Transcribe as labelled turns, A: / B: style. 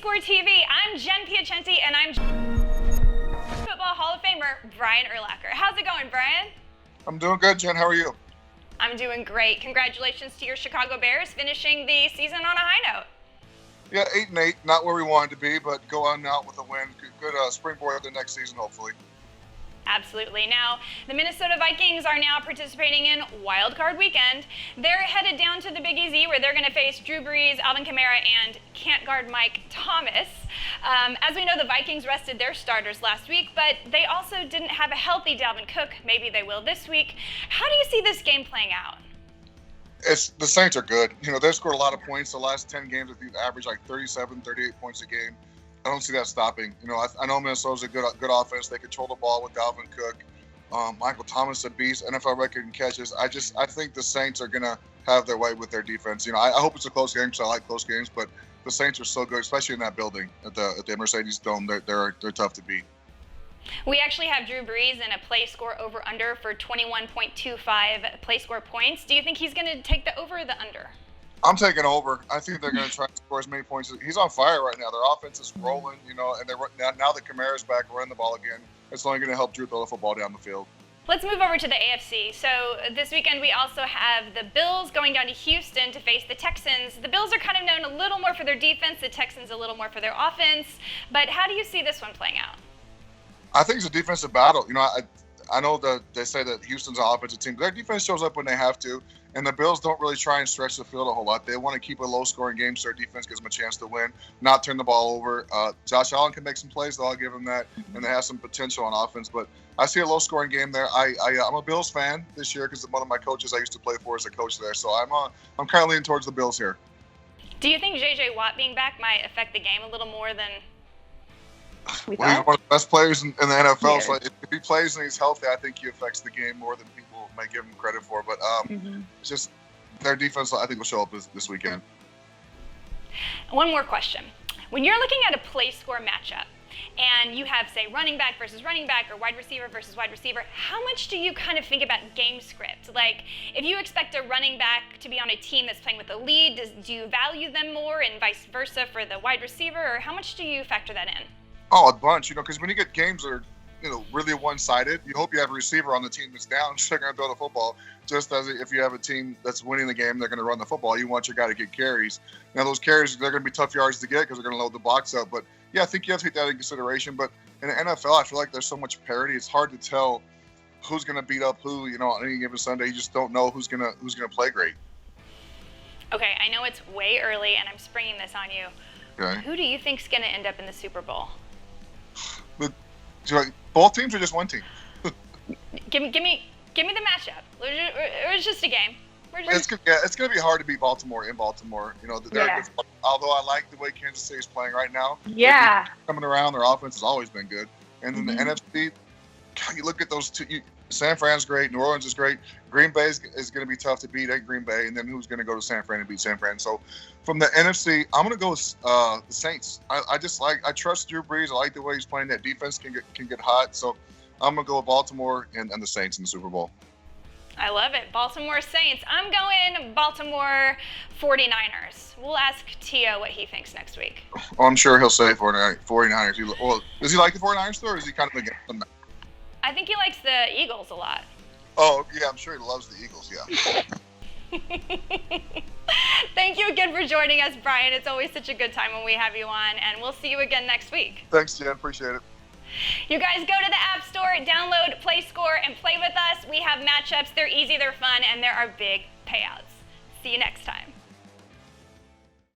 A: PlaySqorr TV. I'm Jen Piacenti, and I'm Football Hall of Famer Brian Urlacher. How's it going, Brian?
B: I'm doing good, Jen. How are you?
A: I'm doing great. Congratulations to your Chicago Bears finishing the season on a high note.
B: Yeah, 8-8, not where we wanted to be, but go on out with a win. Good springboard the next season, hopefully.
A: Absolutely. Now, the Minnesota Vikings are now participating in Wild Card Weekend. They're headed down to the Big Easy where they're going to face Drew Brees, Alvin Kamara, and can't guard Mike Thomas. As we know, the Vikings rested their starters last week, but they also didn't have a healthy Dalvin Cook. Maybe they will this week. How do you see this game playing out?
B: The Saints are good. You know, they've scored a lot of points the last 10 games. I think average like 37, 38 points a game. I don't see that stopping. You know, I know Minnesota's a good offense. They control the ball with Dalvin Cook. Michael Thomas, a beast, NFL record in catches. I think the Saints are going to have their way with their defense. You know, I hope it's a close game because I like close games, but the Saints are so good, especially in that building at the Mercedes Dome. They're tough to beat.
A: We actually have Drew Brees in a PlaySqorr over-under for 21.25 PlaySqorr points. Do you think he's going to take the over or the under?
B: I'm taking over. I think they're going to try to score as many points. He's on fire right now. Their offense is rolling, you know, and now that Kamara's back running the ball again, it's only going to help Drew throw the football down the field.
A: Let's move over to the AFC. So this weekend we also have the Bills going down to Houston to face the Texans. The Bills are kind of known a little more for their defense, the Texans a little more for their offense. But how do you see this one playing out?
B: I think it's a defensive battle. You know, I know that they say that Houston's an offensive team, but their defense shows up when they have to. And the Bills don't really try and stretch the field a whole lot. They want to keep a low-scoring game so their defense gives them a chance to win, not turn the ball over. Josh Allen can make some plays, though. I'll give him that. And they have some potential on offense. But I see a low-scoring game there. I'm a Bills fan this year because one of my coaches I used to play for is a coach there. So I'm kind of leaning towards the Bills here.
A: Do you think J.J. Watt being back might affect the game a little more than we
B: well, he's
A: thought?
B: one of the best players in the NFL.
A: Yeah.
B: So if he plays and he's healthy, I think he affects the game more than people might give him credit for. But it's just their defense, I think, will show up this weekend.
A: One more question. When you're looking at a PlaySqorr matchup and you have, say, running back versus running back or wide receiver versus wide receiver, how much do you kind of think about game script? Like, if you expect a running back to be on a team that's playing with a lead, do you value them more and vice versa for the wide receiver, or how much do you factor that in?
B: Oh, a bunch, you know, because when you get games that are, you know, really one-sided, you hope you have a receiver on the team that's down, so they're going to throw the football. Just as if you have a team that's winning the game, they're going to run the football. You want your guy to get carries. Now, those carries, they're going to be tough yards to get because they're going to load the box up. But, yeah, I think you have to take that into consideration. But in the NFL, I feel like there's so much parity. It's hard to tell who's going to beat up who, you know, on any given Sunday. You just don't know who's going to play great.
A: Okay, I know it's way early, and I'm springing this on you.
B: Okay.
A: Who do you think's going to end up in the Super Bowl?
B: Both teams or just one team?
A: Give me the matchup. Or it's just a game.
B: It's going to be hard to beat Baltimore in Baltimore. You know, although I like the way Kansas City is playing right now.
C: Yeah.
B: Coming around, their offense has always been good. And then the NFC, you look at those two. San Fran's great. New Orleans is great. Green Bay is going to be tough to beat at Green Bay. And then who's going to go to San Fran and beat San Fran? So from the NFC, I'm going to go with the Saints. I trust Drew Brees. I like the way he's playing. That defense can get hot. So I'm going to go with Baltimore and the Saints in the Super Bowl.
A: I love it. Baltimore Saints. I'm going Baltimore 49ers. We'll ask Tio what he thinks next week.
B: Well, I'm sure he'll say 49ers. Well, does he like the 49ers, though, or is he kind of against them?
A: I think he likes the Eagles a lot.
B: Oh, yeah, I'm sure he loves the Eagles, yeah.
A: Thank you again for joining us, Brian. It's always such a good time when we have you on, and we'll see you again next week.
B: Thanks, Jen. Appreciate it.
A: You guys go to the App Store, download PlaySqorr, and play with us. We have matchups. They're easy, they're fun, and there are big payouts. See you next time.